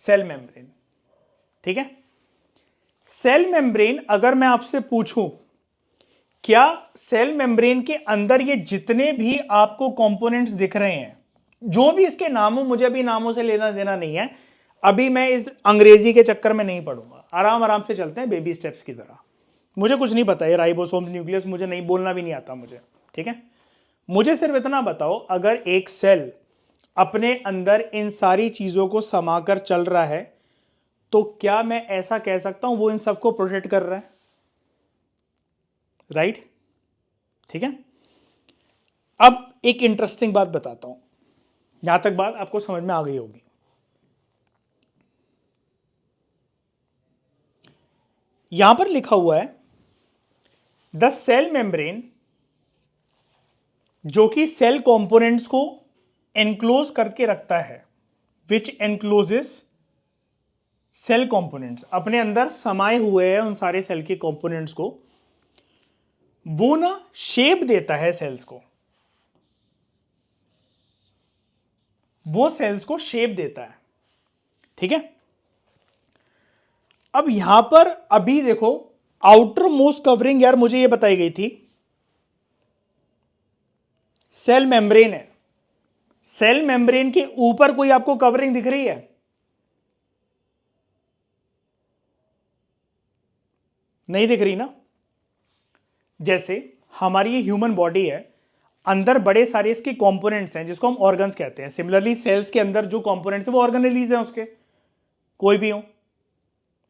सेल मेम्ब्रेन, ठीक है। सेल मेम्ब्रेन, अगर मैं आपसे पूछूं क्या सेल मेम्ब्रेन के अंदर ये जितने भी आपको कंपोनेंट्स दिख रहे हैं, जो भी इसके नाम हो, मुझे अभी नामों से लेना देना नहीं है, अभी मैं इस अंग्रेजी के चक्कर में नहीं पढ़ूंगा, आराम आराम से चलते हैं बेबी स्टेप्स की तरह। मुझे कुछ नहीं पता, ये राइबोसोम्स, न्यूक्लियस, मुझे नहीं बोलना भी नहीं आता मुझे, ठीक है। मुझे सिर्फ इतना बताओ, अगर एक सेल अपने अंदर इन सारी चीजों को समाकर चल रहा है, तो क्या मैं ऐसा कह सकता हूं वो इन सबको प्रोटेक्ट कर रहा है? राइट, ठीक है। अब एक इंटरेस्टिंग बात बताता हूं, यहां तक बात आपको समझ में आ गई होगी। यहां पर लिखा हुआ है द सेल मेम्ब्रेन, जो कि सेल कंपोनेंट्स को एनक्लोज करके रखता है, विच एनक्लोजेस सेल कंपोनेंट्स, अपने अंदर समाये हुए हैं उन सारे सेल के कंपोनेंट्स को, वो ना शेप देता है सेल्स को, वो सेल्स को शेप देता है, ठीक है। अब यहां पर अभी देखो, आउटर मोस्ट कवरिंग यार मुझे ये बताई गई थी सेल मेम्ब्रेन है, सेल मेम्ब्रेन के ऊपर कोई आपको कवरिंग दिख रही है? नहीं दिख रही ना। जैसे हमारी ये ह्यूमन बॉडी है, अंदर बड़े सारे इसके कंपोनेंट्स हैं जिसको हम ऑर्गन्स कहते हैं। सिमिलरली सेल्स के अंदर जो कंपोनेंट्स हैं वो ऑर्गेनेलीज हैं उसके, कोई भी हो,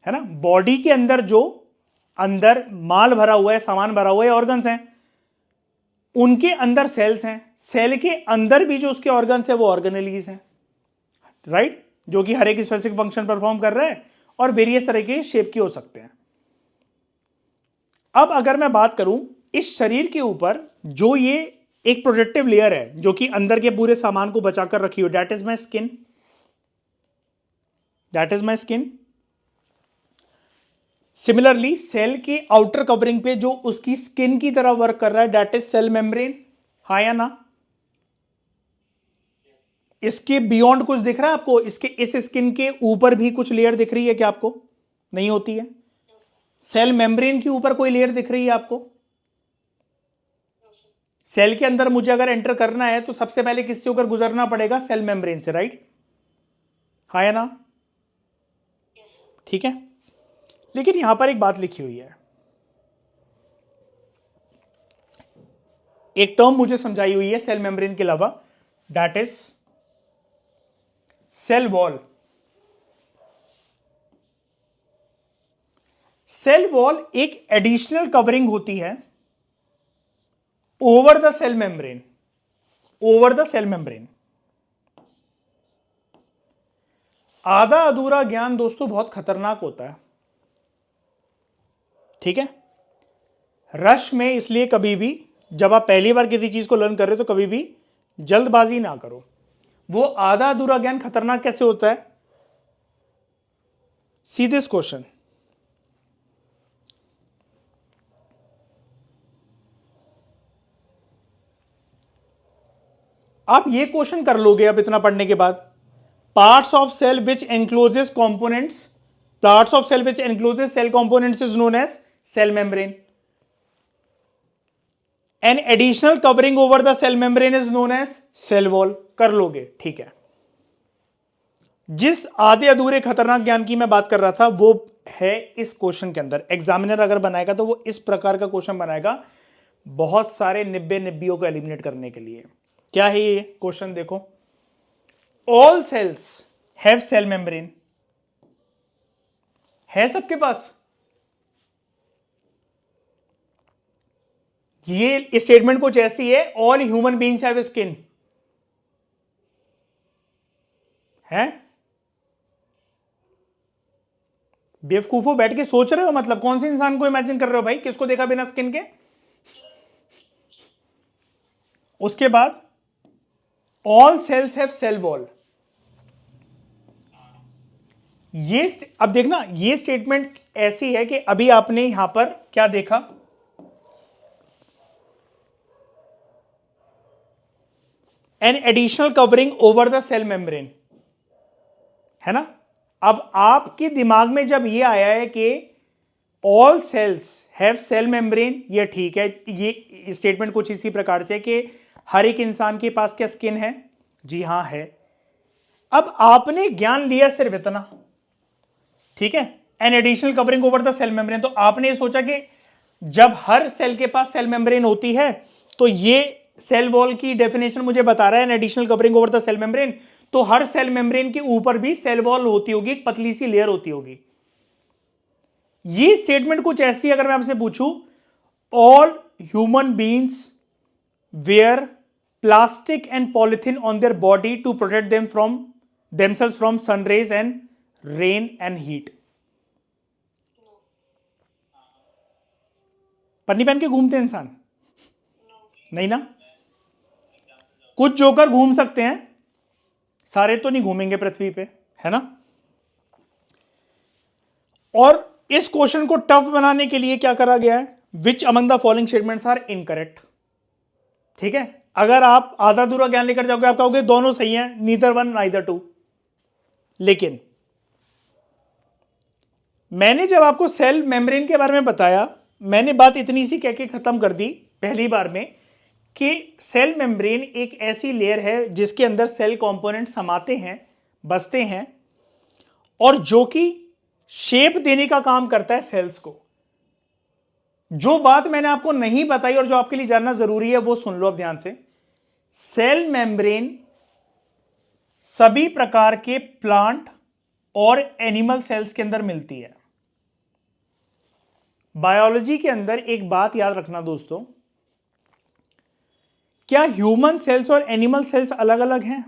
है ना। बॉडी के अंदर जो अंदर माल भरा हुआ है, सामान भरा हुआ है, ऑर्गन्स हैं, उनके अंदर सेल्स हैं। सेल के अंदर भी जो उसके ऑर्गन्स है वो ऑर्गेनेलीज हैं, राइट, जो कि हर एक स्पेसिफिक फंक्शन परफॉर्म कर रहे हैं और वेरियस तरह के शेप के हो सकते हैं। अब अगर मैं बात करूं इस शरीर के ऊपर जो ये एक प्रोटेक्टिव लेयर है जो कि अंदर के पूरे सामान को बचाकर रखी हुई, that is my skin, that is my skin. Similarly cell के आउटर कवरिंग पे जो उसकी स्किन की तरह वर्क कर रहा है, दैट इज सेल मेम्ब्रेन। हाँ या ना? इसके बियॉन्ड कुछ दिख रहा है आपको? इसके इस स्किन के ऊपर भी कुछ लेयर दिख रही है क्या आपको? नहीं होती है। सेल मेम्ब्रेन के ऊपर कोई लेयर दिख रही है आपको? सेल के अंदर मुझे अगर एंटर करना है तो सबसे पहले किससे होकर गुजरना पड़ेगा? सेल मेम्ब्रेन से, राइट? हाँ या ना? ठीक है। लेकिन यहां पर एक बात लिखी हुई है, एक टर्म मुझे समझाई हुई है सेल मेम्ब्रेन के अलावा, that is cell wall. Cell wall एक एडिशनल कवरिंग होती है over the cell membrane, over the cell membrane. आधा अधूरा ज्ञान दोस्तों बहुत खतरनाक होता है, ठीक है। रश में इसलिए कभी भी जब आप पहली बार किसी चीज को लर्न कर रहे हो तो कभी भी जल्दबाजी ना करो। वो आधा अधूरा ज्ञान खतरनाक कैसे होता है? सी दिस क्वेश्चन, आप ये क्वेश्चन कर लोगे अब इतना पढ़ने के बाद। Parts of cell which encloses components, parts of cell which encloses cell components is known as cell membrane. An additional covering over the cell membrane is known as cell wall. कर लोगे, ठीक है। जिस आधे अधूरे खतरनाक ज्ञान की मैं बात कर रहा था वो है इस क्वेश्चन के अंदर। एग्जामिनर अगर बनाएगा तो वो इस प्रकार का क्वेश्चन बनाएगा, बहुत सारे निब्बे निब्बियों को एलिमिनेट करने के लिए। क्या है ये क्वेश्चन? देखो, all cells have cell membrane, है सबके पास? ये स्टेटमेंट कुछ ऐसी है, all human beings have skin, है? बेवकूफो बैठ के सोच रहे हो, मतलब कौन से इंसान को इमेजिन कर रहे हो भाई, किसको देखा बिना स्किन के? उसके बाद all cells have cell wall. ये अब देखना, ये स्टेटमेंट ऐसी है कि अभी आपने यहां पर क्या देखा, an additional covering over the cell membrane, है ना। अब आपके दिमाग में जब ये आया है कि all cells have cell membrane, ये ठीक है, ये स्टेटमेंट कुछ इसी प्रकार से कि हर एक इंसान के पास क्या स्किन है? जी हां है। अब आपने ज्ञान लिया सिर्फ इतना, ठीक है, an additional covering over the cell membrane. तो आपने ये सोचा कि जब हर सेल के पास सेल मेम्ब्रेन होती है तो ये सेल वॉल की डेफिनेशन मुझे बता रहा है an additional covering over the cell membrane, तो हर सेल मेम्ब्रेन के ऊपर भी सेल वॉल होती होगी, एक पतली सी लेयर होती होगी। ये स्टेटमेंट कुछ ऐसी, अगर मैं आपसे पूछूं, all human beings wear plastic and polythene on their body to protect them from themselves from sun rays and rain and heat. पन्नी पहन के घूमते हैं इंसान? नहीं ना। कुछ जोकर घूम सकते हैं, सारे तो नहीं घूमेंगे पृथ्वी पे, है ना। और इस क्वेश्चन को टफ बनाने के लिए क्या करा गया है? Which among the following statements are incorrect. ठीक है, अगर आप आधा अधूरा ज्ञान लेकर जाओगे आप कहोगे दोनों सही हैं, नीदर वन नाइदर टू। लेकिन मैंने जब आपको सेल मेम्ब्रेन के बारे में बताया, मैंने बात इतनी सी कह के खत्म कर दी पहली बार में कि सेल मेम्ब्रेन एक ऐसी लेयर है जिसके अंदर सेल कंपोनेंट समाते हैं, बसते हैं, और जो कि शेप देने का काम करता है सेल्स को। जो बात मैंने आपको नहीं बताई और जो आपके लिए जानना जरूरी है वो सुन लो अब ध्यान से। सेल मेम्ब्रेन सभी प्रकार के प्लांट और एनिमल सेल्स के अंदर मिलती है। बायोलॉजी के अंदर एक बात याद रखना दोस्तों, क्या ह्यूमन सेल्स और एनिमल सेल्स अलग अलग हैं?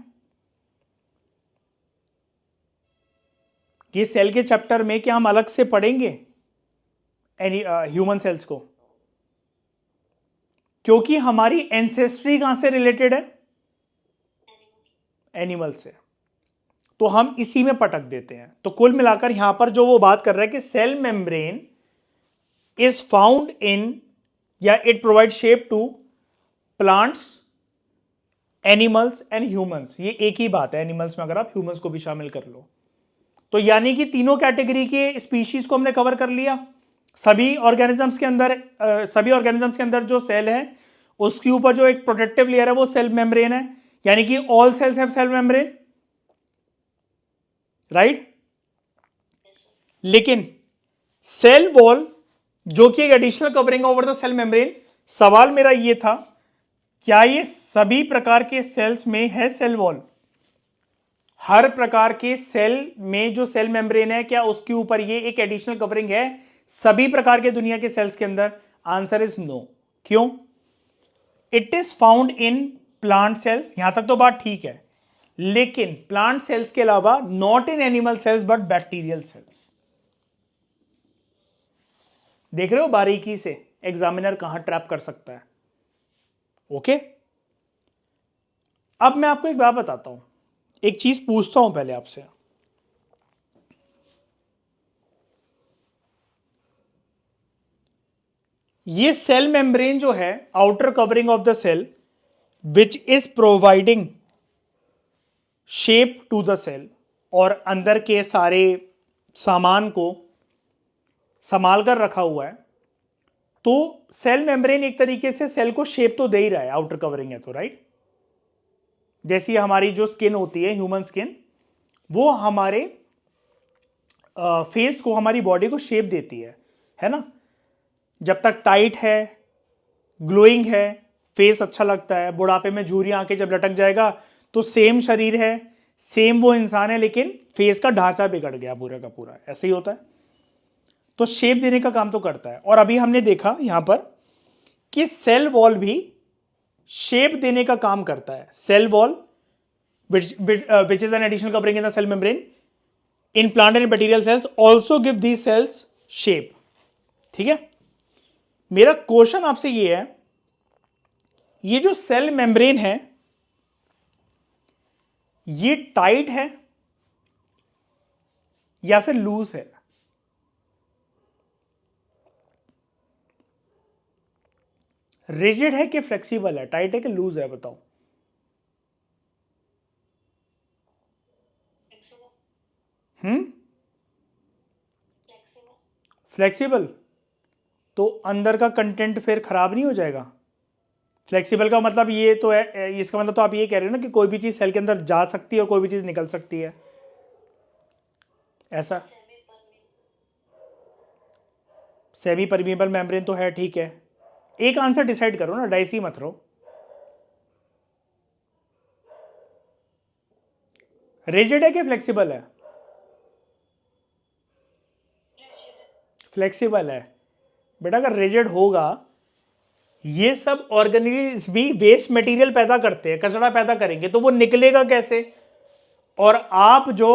ये सेल के चैप्टर में क्या हम अलग से पढ़ेंगे ह्यूमन सेल्स को? क्योंकि हमारी एंसेस्ट्री कहां से रिलेटेड है? एनिमल से। तो हम इसी में पटक देते हैं। तो कुल मिलाकर यहां पर जो वो बात कर रहा है कि cell membrane is found in, या it provide shape to plants, animals and humans. ये एक ही बात है एनिमल्स में, अगर आप ह्यूमंस को भी शामिल कर लो तो। यानी कि तीनों कैटेगरी के स्पीशीज को हमने कवर कर लिया। सभी ऑर्गेनिजम्स के अंदर जो सेल है उसके ऊपर जो एक प्रोटेक्टिव लेयर है वो सेल मेम्ब्रेन है, यानी कि all cells have cell membrane, right. लेकिन सेल वॉल जो कि एक additional covering over the cell membrane, सवाल मेरा ये था, क्या ये सभी प्रकार के सेल्स में है सेल वॉल? हर प्रकार के सेल में जो सेल मेम्ब्रेन है, क्या उसके ऊपर ये एक एडिशनल कवरिंग है सभी प्रकार के दुनिया के सेल्स के अंदर? Answer is no. क्यों? It is found in plant cells, यहां तक तो बात ठीक है, लेकिन प्लांट सेल्स के अलावा not in animal cells but bacterial cells. देख रहे हो बारीकी से एग्जामिनर कहां ट्रैप कर सकता है। ओके, अब मैं आपको एक बात बताता हूं, एक चीज पूछता हूं पहले आपसे। ये सेल मेम्ब्रेन जो है, outer covering of the cell which is providing shape to the cell, और अंदर के सारे सामान को संभाल कर रखा हुआ है, तो सेल मेम्ब्रेन एक तरीके से सेल को शेप तो दे ही रहा है, आउटर कवरिंग है तो, राइट। जैसी हमारी जो स्किन होती है, ह्यूमन स्किन, वो हमारे फेस को, हमारी बॉडी को शेप देती है ना। जब तक टाइट है, ग्लोइंग है, फेस अच्छा लगता है। बुढ़ापे में झुर्रियां आके जब लटक जाएगा तो सेम शरीर है, सेम वो इंसान है, लेकिन फेस का ढांचा बिगड़ गया पूरा का पूरा। ऐसे ही होता है। तो शेप देने का काम तो करता है। और अभी हमने देखा यहां पर कि सेल वॉल भी शेप देने का काम करता है। Cell wall which is an additional covering in the cell membrane in plant and bacterial cells also give these cells shape। ठीक है, मेरा क्वेश्चन आपसे ये है, ये जो सेल मेम्ब्रेन है ये टाइट है या फिर लूज है? रिजिड है कि फ्लेक्सिबल है? टाइट है कि लूज है? बताओ। फ्लेक्सिबल। तो अंदर का कंटेंट फिर खराब नहीं हो जाएगा? फ्लेक्सिबल का मतलब ये तो है, इसका मतलब तो आप ये कह रहे हो ना कि कोई भी चीज सेल के अंदर जा सकती है और कोई भी चीज निकल सकती है, ऐसा? सेमी परमिएबल मेम्ब्रेन तो है, ठीक है। एक आंसर डिसाइड करो ना, डाइसी मत रहो। रिजिड है कि फ्लेक्सिबल है? फ्लेक्सिबल है बेटा। अगर रिजिड होगा, ये सब ऑर्गेनिज भी वेस्ट मटेरियल पैदा करते हैं, कचरा पैदा करेंगे, तो वो निकलेगा कैसे? और आप जो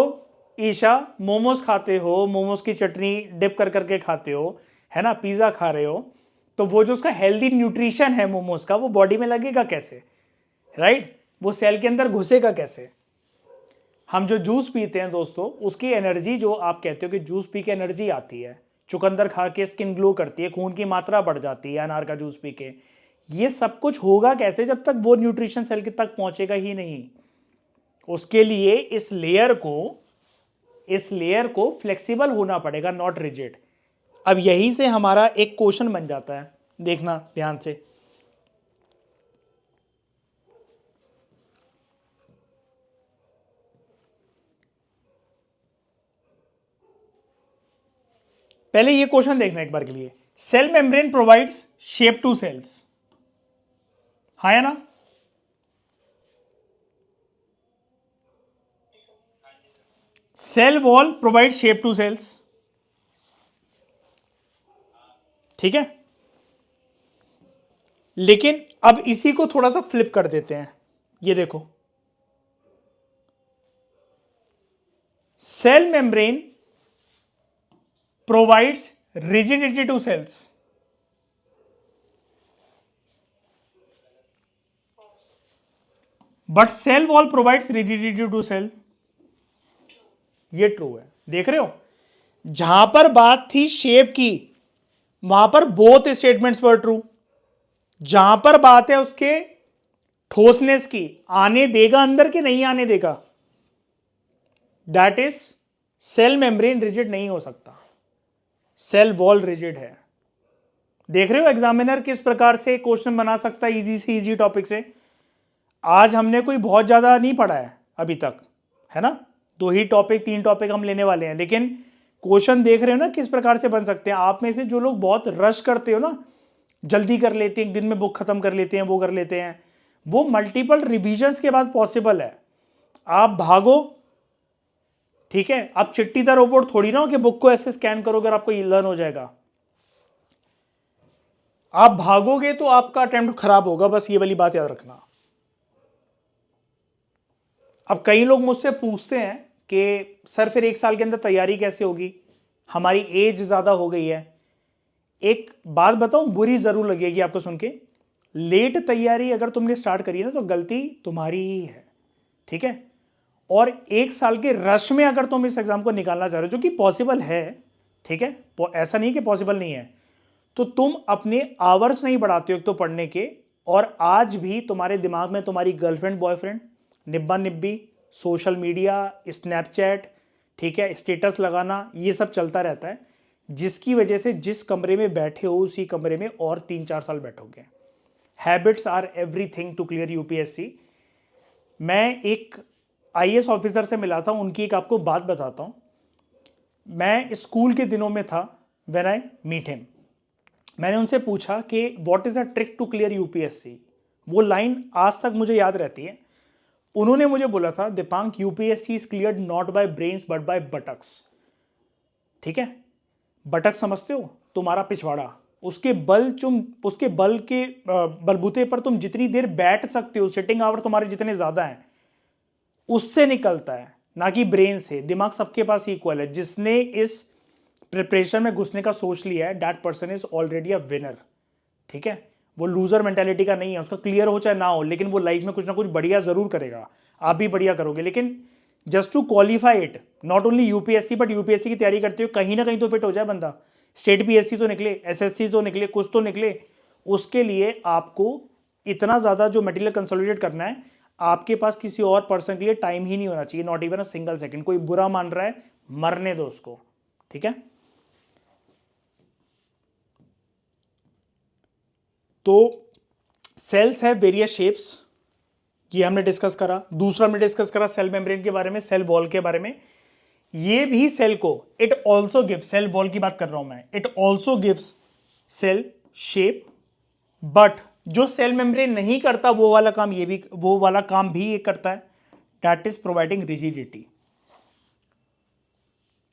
ईशा मोमोज खाते हो, मोमोज की चटनी डिप कर करके खाते हो, है ना, पिज्जा खा रहे हो, तो वो जो उसका हेल्दी न्यूट्रिशन है मोमोज का, वो बॉडी में लगेगा कैसे, राइट? वो सेल के अंदर घुसेगा कैसे? हम जो जूस पीते हैं दोस्तों, उसकी एनर्जी, जो आप कहते हो कि जूस पी के एनर्जी आती है, चुकंदर खा के स्किन ग्लो करती है, खून की मात्रा बढ़ जाती है अनार का जूस पी के, ये सब कुछ होगा कैसे जब तक वो न्यूट्रिशन सेल के तक पहुंचेगा ही नहीं। उसके लिए इस लेयर को फ्लेक्सिबल होना पड़ेगा, नॉट रिजिड। अब यहीं से हमारा एक क्वेश्चन बन जाता है, देखना ध्यान से। पहले ये क्वेश्चन देखना एक बार के लिए, cell membrane provides shape to cells, हाँ या ना? Cell wall provide shape to cells, ठीक है। लेकिन अब इसी को थोड़ा सा फ्लिप कर देते हैं, ये देखो, cell membrane provides rigidity to cells, but cell wall provides rigidity to cell, ये ट्रू है। देख रहे हो, जहां पर बात थी शेप की वहां पर बोथ स्टेटमेंट्स वर ट्रू, जहां पर बात है उसके ठोसनेस की, आने देगा अंदर के नहीं आने देगा, that is cell membrane rigid नहीं हो सकता, सेल वॉल रिजिड है। देख रहे हो एग्जामिनर किस प्रकार से क्वेश्चन बना सकता है इजी से इजी टॉपिक से। आज हमने कोई बहुत ज्यादा नहीं पढ़ा है अभी तक, है ना, 2 ही टॉपिक 3 टॉपिक हम लेने वाले हैं, लेकिन क्वेश्चन देख रहे हो ना किस प्रकार से बन सकते हैं। आप में से जो लोग बहुत रश करते हो ना, जल्दी कर लेते हैं, एक दिन में बुक खत्म कर लेते हैं, वो कर लेते हैं, वो मल्टीपल रिविजन्स के बाद पॉसिबल है। आप भागो, ठीक है, आप चिट्ठी दर रोबोट थोड़ी ना हो कि बुक को ऐसे स्कैन करोगे और आपको ये लर्न हो जाएगा। आप भागोगे तो आपका अटेम्प्ट खराब होगा, बस ये वाली बात याद रखना। अब कई लोग मुझसे पूछते हैं कि सर फिर 1 साल के अंदर तैयारी कैसे होगी, हमारी एज ज्यादा हो गई है। एक बात बताऊं, बुरी जरूर लगेगी आपको सुन के, लेट तैयारी अगर तुमने स्टार्ट करी है ना तो गलती तुम्हारी ही है, ठीक है। और 1 साल के रश में अगर तुम इस एग्जाम को निकालना चाह रहे हो, जो कि पॉसिबल है, ठीक है, ऐसा नहीं कि पॉसिबल नहीं है, तो तुम अपने आवर्स नहीं बढ़ाते हो एक तो पढ़ने के, और आज भी तुम्हारे दिमाग में तुम्हारी गर्लफ्रेंड बॉयफ्रेंड, निब्बा निब्बी, सोशल मीडिया, स्नैपचैट, ठीक है, स्टेटस लगाना, ये सब चलता रहता है, जिसकी वजह से जिस कमरे में बैठे हो उसी कमरे में और 3-4 साल बैठोगे। Habits are everything to clear UPSC. मैं एक आईएएस ऑफिसर से मिला था, उनकी एक आपको बात बताता हूं। मैं स्कूल के दिनों में था, व्हेन आई मीट हिम, मैंने उनसे पूछा कि what is a trick to clear UPSC. वो लाइन आज तक मुझे याद रहती है। उन्होंने मुझे बोला था, Deepank, UPSC is cleared not by brains but by buttocks, ठीक है। बटक समझते हो, तुम्हारा पिछवाड़ा, उसके बल के बलबूते पर तुम जितनी देर बैठ सकते हो, सिटिंग आवर तुम्हारे जितने ज्यादा हैं, उससे निकलता है, ना कि ब्रेन से। दिमाग सबके पास इक्वल है। जिसने इस प्रिपरेशन में घुसने का सोच लिया है, that person is already a winner, ठीक है। वो लूजर मेंटालिटी का नहीं है, उसका क्लियर हो चाहे ना हो, लेकिन वो लाइफ में कुछ ना कुछ बढ़िया जरूर करेगा। आप भी बढ़िया करोगे, लेकिन just to qualify it, not only UPSC but UPSC की तैयारी करते हो कहीं ना कहीं तो फिट हो जाए बंदा, स्टेट पीएससी तो निकले, एसएससी तो निकले, कुछ तो निकले। उसके लिए आपको इतना ज्यादा जो मटेरियल कंसोलिडेट करना है, आपके पास किसी और पर्सन के लिए टाइम ही नहीं होना चाहिए, not even a single second. कोई बुरा मान रहा है, मरने दो उसको, ठीक है। तो सेल्स है वेरियस शेप्स, ये हमने डिस्कस करा। दूसरा हमने डिस्कस करा सेल मेम्ब्रेन के बारे में, सेल वॉल के बारे में। ये भी सेल को, it also gives, cell wall की बात कर रहा हूं मैं, it also gives cell shape, but जो सेल मेम्ब्रेन नहीं करता वो वाला काम ये करता है, दैट इज प्रोवाइडिंग रिजिडिटी।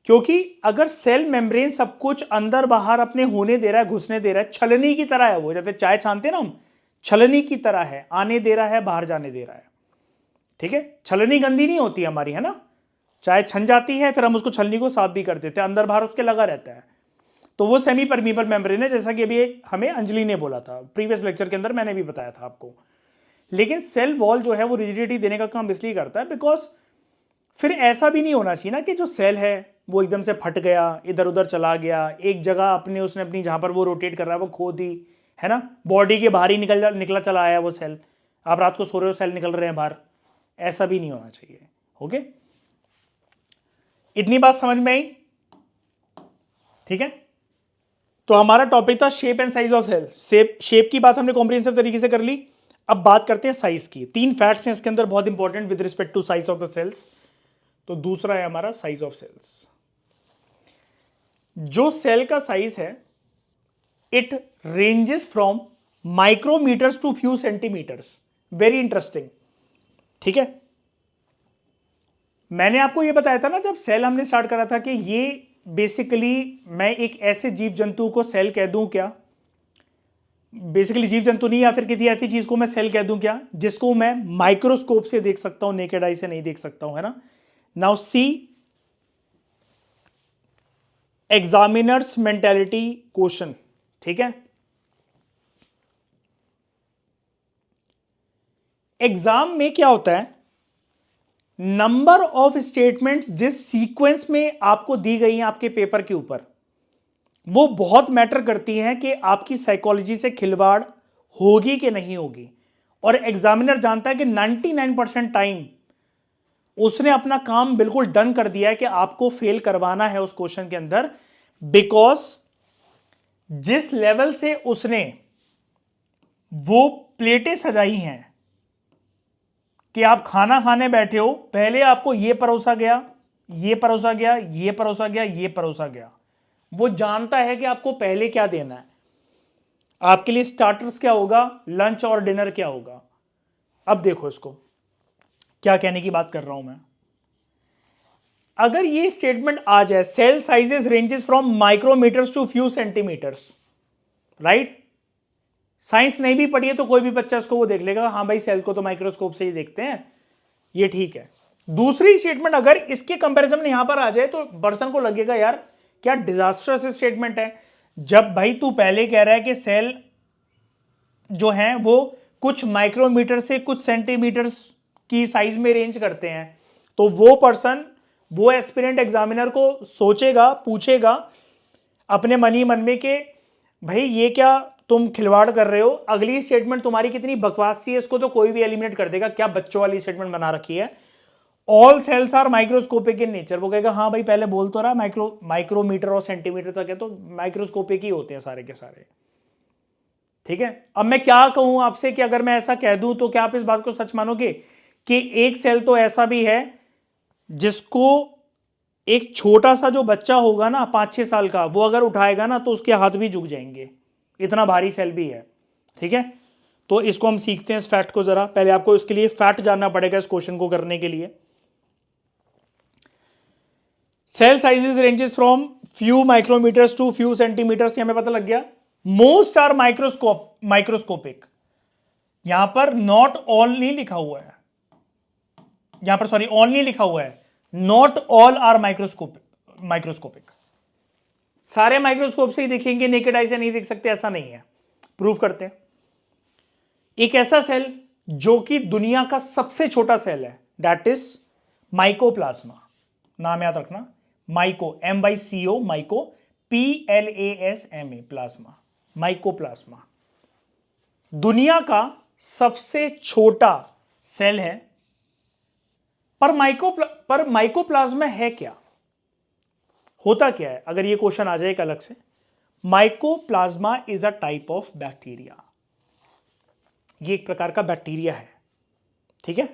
क्योंकि अगर सेल मेम्ब्रेन सब कुछ अंदर बाहर अपने होने दे रहा है, घुसने दे रहा है, छलनी की तरह है वो, जैसे चाय छानते ना हम, छलनी की तरह है, आने दे रहा है, बाहर जाने दे रहा है, ठीक है। छलनी गंदी नहीं होती हमारी, है ना, चाय छन जाती है, फिर हम उसको छलनी को साफ भी कर देते हैं, अंदर बाहर उसके लगा रहता है। तो वो सेमी परमीबल मेम्ब्रेन है, जैसा कि अभी हमें अंजलि ने बोला था प्रीवियस लेक्चर के अंदर, मैंने भी बताया था आपको। लेकिन सेल वॉल जो है वो रिजिडिटी देने का काम इसलिए करता है बिकॉज फिर ऐसा भी नहीं होना चाहिए ना कि जो सेल है वो एकदम से फट गया, इधर उधर चला गया, एक जगह उसने अपनी जहां पर वो रोटेट कर रहा है वो खो दी, है ना, बॉडी के बाहर ही निकला चला आया वो सेल। आप रात को सो रहे हो, सेल निकल रहे हैं बाहर, ऐसा भी नहीं होना चाहिए। ओके, इतनी बात समझ में आई, ठीक है। तो हमारा टॉपिक था shape and size of cell. Shape की बात हमने कॉम्प्रिहेंसिव तरीके से कर ली। अब बात करते हैं साइज की। 3 फैक्ट्स हैं इसके अंदर बहुत important with respect to size of the cells. तो दूसरा है हमारा साइज ऑफ सेल्स। जो सेल का साइज है it ranges from micrometres to few centimetres. Very interesting. ठीक है, मैंने आपको यह बताया था ना जब सेल हमने स्टार्ट करा था कि ये बेसिकली मैं एक ऐसे जीव जंतु को सेल कह दूं क्या, बेसिकली जीव जंतु नहीं, या फिर किसी ऐसी चीज को मैं सेल कह दूं क्या जिसको मैं माइक्रोस्कोप से देख सकता हूं, नेकेड आई से नहीं देख सकता हूं, है ना। Now see examiners mentality question. ठीक है, एग्जाम में क्या होता है, नंबर ऑफ स्टेटमेंट्स जिस सीक्वेंस में आपको दी गई हैं आपके पेपर के ऊपर, वो बहुत मैटर करती हैं कि आपकी साइकोलॉजी से खिलवाड़ होगी कि नहीं होगी। और एग्जामिनर जानता है कि 99% टाइम उसने अपना काम बिल्कुल डन कर दिया है कि आपको फेल करवाना है उस क्वेश्चन के अंदर, बिकॉज जिस लेवल से उसने वो प्लेटें सजाई हैं कि आप खाना खाने बैठे हो, पहले आपको यह परोसा गया, ये परोसा गया, ये परोसा गया, ये परोसा गया, वो जानता है कि आपको पहले क्या देना है, आपके लिए स्टार्टर्स क्या होगा, लंच और डिनर क्या होगा। अब देखो इसको क्या कहने की बात कर रहा हूं मैं। अगर ये स्टेटमेंट आ जाए, cell sizes ranges from micrometres to few centimetres, right, science नहीं भी पढ़ी है तो कोई भी बच्चा इसको वो देख लेगा, हाँ भाई सेल को तो माइक्रोस्कोप से ही देखते हैं, ये ठीक है। दूसरी स्टेटमेंट अगर इसके कंपैरिजन में यहां पर आ जाए तो पर्सन को लगेगा यार क्या डिजास्टरस स्टेटमेंट है। जब भाई तू पहले कह रहा है कि सेल जो हैं वो कुछ माइक्रोमीटर से कुछ सेंटीमीटर्स की साइज में रेंज करते हैं, तो वो पर्सन, वो एस्पिरेंट एग्जामिनर को सोचेगा, पूछेगा अपने मन ही मन में कि भाई ये क्या तुम खिलवाड़ कर रहे हो, अगली स्टेटमेंट तुम्हारी कितनी बकवास सी है, इसको तो कोई भी एलिमिनेट कर देगा, क्या बच्चों वाली स्टेटमेंट बना रखी है, all cells are microscopic in nature. वो कहेगा हाँ भाई पहले बोल तो रहा माइक्रोमीटर और सेंटीमीटर तक है तो माइक्रोस्कोपिक ही होते हैं सारे के सारे। ठीक है, अब मैं क्या कहूं आपसे कि अगर मैं ऐसा कह दूं तो क्या आप इस बात को सच मानोगे कि एक सेल तो ऐसा भी है जिसको एक छोटा सा जो बच्चा होगा ना 5-6 साल का, वो अगर उठाएगा ना तो उसके हाथ भी झुक जाएंगे, इतना भारी सेल भी है। ठीक है, तो इसको हम सीखते हैं इस फैक्ट को जरा। पहले आपको इसके लिए फैक्ट जानना पड़ेगा इस क्वेश्चन को करने के लिए। Cell sizes ranges from few micrometres to few centimetres, हमें पता लग गया। मोस्ट आर माइक्रोस्कोपिक, यहां पर नॉट ऑल नहीं लिखा हुआ है, यहां पर सॉरी ऑल नहीं लिखा हुआ है, नॉट ऑल आर माइक्रोस्कोपिक। सारे माइक्रोस्कोप से ही देखेंगे, नेकेड आई से नहीं देख सकते ऐसा नहीं है, प्रूव करते हैं। एक ऐसा सेल जो कि दुनिया का सबसे छोटा सेल है, दैट इज माइकोप्लाज्मा। नाम याद रखना, myco, MYCO, myco, PLASMA, plasma, mycoplasma दुनिया का सबसे छोटा सेल है। पर माइकोप्लाज्मा है क्या, होता क्या है, अगर ये क्वेश्चन आ जाए एक अलग से। Mycoplasma is a type of bacteria, ये एक प्रकार का बैक्टीरिया है। ठीक है,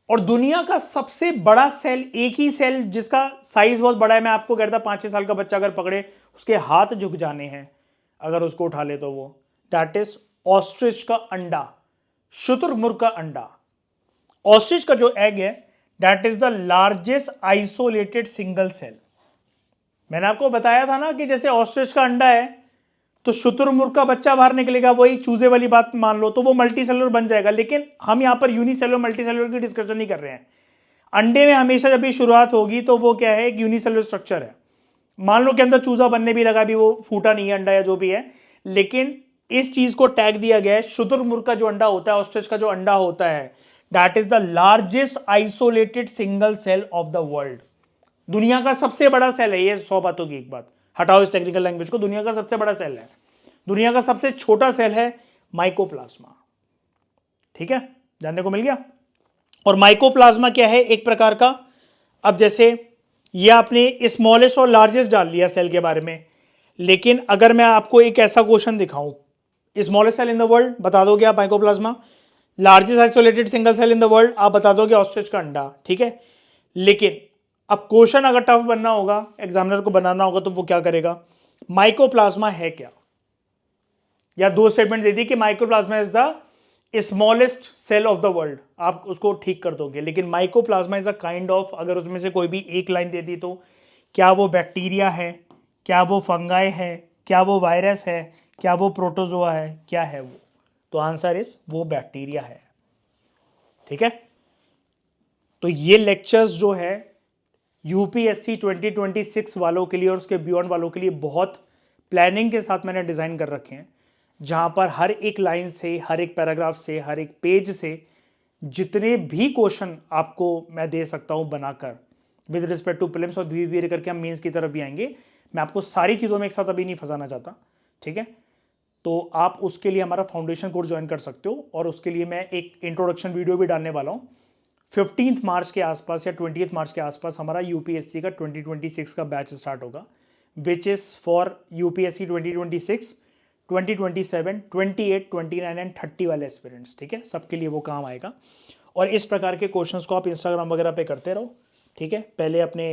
और दुनिया का सबसे बड़ा सेल, एक ही सेल जिसका साइज बहुत बड़ा है, मैं आपको कहता 5-6 साल का बच्चा अगर पकड़े उसके हाथ झुक जाने हैं अगर उसको उठा ले तो वो, दैट इज ऑस्ट्रिच का अंडा, शुतुरमुर्ग का अंडा। ऑस्ट्रिच का जो एग है that is the largest isolated single cell. मैंने आपको बताया था ना कि जैसे ऑस्ट्रिच का अंडा है तो शुतुरमुर्ग का बच्चा बाहर निकलेगा, वही चूजे वाली बात मान लो, तो वो मल्टीसेलुलर बन जाएगा। लेकिन हम यहां पर यूनिसेलुलर मल्टीसेलुलर की डिस्कशन नहीं कर रहे हैं। अंडे में हमेशा जब भी शुरुआत होगी तो वो क्या है, एक यूनिसेलुलर स्ट्रक्चर है। मान लो के अंदर चूजा बनने भी लगा, भी वो फूटा नहीं है अंडा या जो भी है, लेकिन इस चीज को टैग दिया गया है, शुतुरमुर्ग का जो अंडा होता है, ऑस्ट्रिच का जो अंडा होता है, that is the largest isolated single cell of the world. दुनिया का सबसे बड़ा सेल है ये, 100 बातों की एक बात, हटाओ इस टेक्निकल लैंग्वेज को, दुनिया का सबसे बड़ा सेल है। दुनिया का सबसे छोटा सेल है माइकोप्लाज्मा। ठीक है, जानने को मिल गया। और माइकोप्लाज्मा क्या है, एक प्रकार का, अब जैसे ये आपने स्मॉलेस्ट और लार्जेस्ट डाल लिया सेल के बारे में, लेकिन अगर मैं आपको एक ऐसा क्वेश्चन दिखाऊं, smallest cell in the world बता दोगे आप mycoplasma, largest isolated single cell in the world आप बता दोगे ऑस्ट्रिच का अंडा। ठीक है, लेकिन अब क्वेश्चन अगर टफ बनना होगा, एग्जामिनर को बनाना होगा, तो वो क्या करेगा, माइकोप्लाज्मा है क्या, या दो स्टेटमेंट दे दी कि mycoplasma is the smallest cell of the world, आप उसको ठीक कर दोगे। लेकिन mycoplasma is a kind of, अगर उसमें से कोई भी एक लाइन दे दी तो क्या वो बैक्टीरिया है, क्या वो फंगाई है, क्या वो वायरस है, क्या वो प्रोटोजोआ है, क्या है वो, तो आंसर इज वो बैक्टीरिया है। ठीक है, तो ये लेक्चर्स जो है यूपीएससी 2026 वालों के लिए और उसके बियॉन्ड वालों के लिए बहुत प्लानिंग के साथ मैंने डिज़ाइन कर रखे हैं, जहां पर हर एक लाइन से, हर एक पैराग्राफ से, हर एक पेज से जितने भी क्वेश्चन आपको मैं दे सकता हूं बनाकर विद रिस्पेक्ट टू प्रीलिम्स, और धीरे धीरे करके हम मेंस की तरफ भी आएंगे। मैं आपको सारी चीज़ों में एक साथ अभी नहीं फंसाना चाहता, ठीक है। तो आप उसके लिए हमारा फाउंडेशन कोर्स ज्वाइन कर सकते हो, और उसके लिए मैं एक इंट्रोडक्शन वीडियो भी डालने वाला हूँ 15 मार्च के आसपास या 20 मार्च के आसपास। हमारा यूपीएससी का 2026 का बैच स्टार्ट होगा, which is for UPSC 2026, 2027, 28, 29 and 30 वाले एस्पिरेंट्स, ठीक है, सबके लिए वो काम आएगा। और इस प्रकार के क्वेश्चंस को आप इंस्टाग्राम वगैरह पे करते रहो, ठीक है। पहले अपने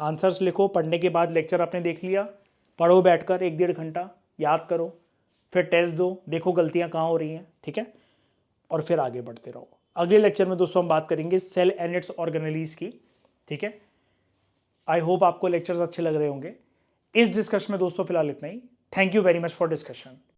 आंसर्स लिखो, पढ़ने के बाद लेक्चर आपने देख लिया, पढ़ो बैठकर 1-1.5 घंटा, याद करो, फिर टेस्ट दो, देखो गलतियां कहाँ हो रही हैं, ठीक है, और फिर आगे बढ़ते रहो। अगले लेक्चर में दोस्तों हम बात करेंगे सेल एंड इट्स ऑर्गेनेलीज की, ठीक है। आई होप आपको लेक्चर्स अच्छे लग रहे होंगे। इस डिस्कशन में दोस्तों फिलहाल इतना ही। Thank you very much for discussion.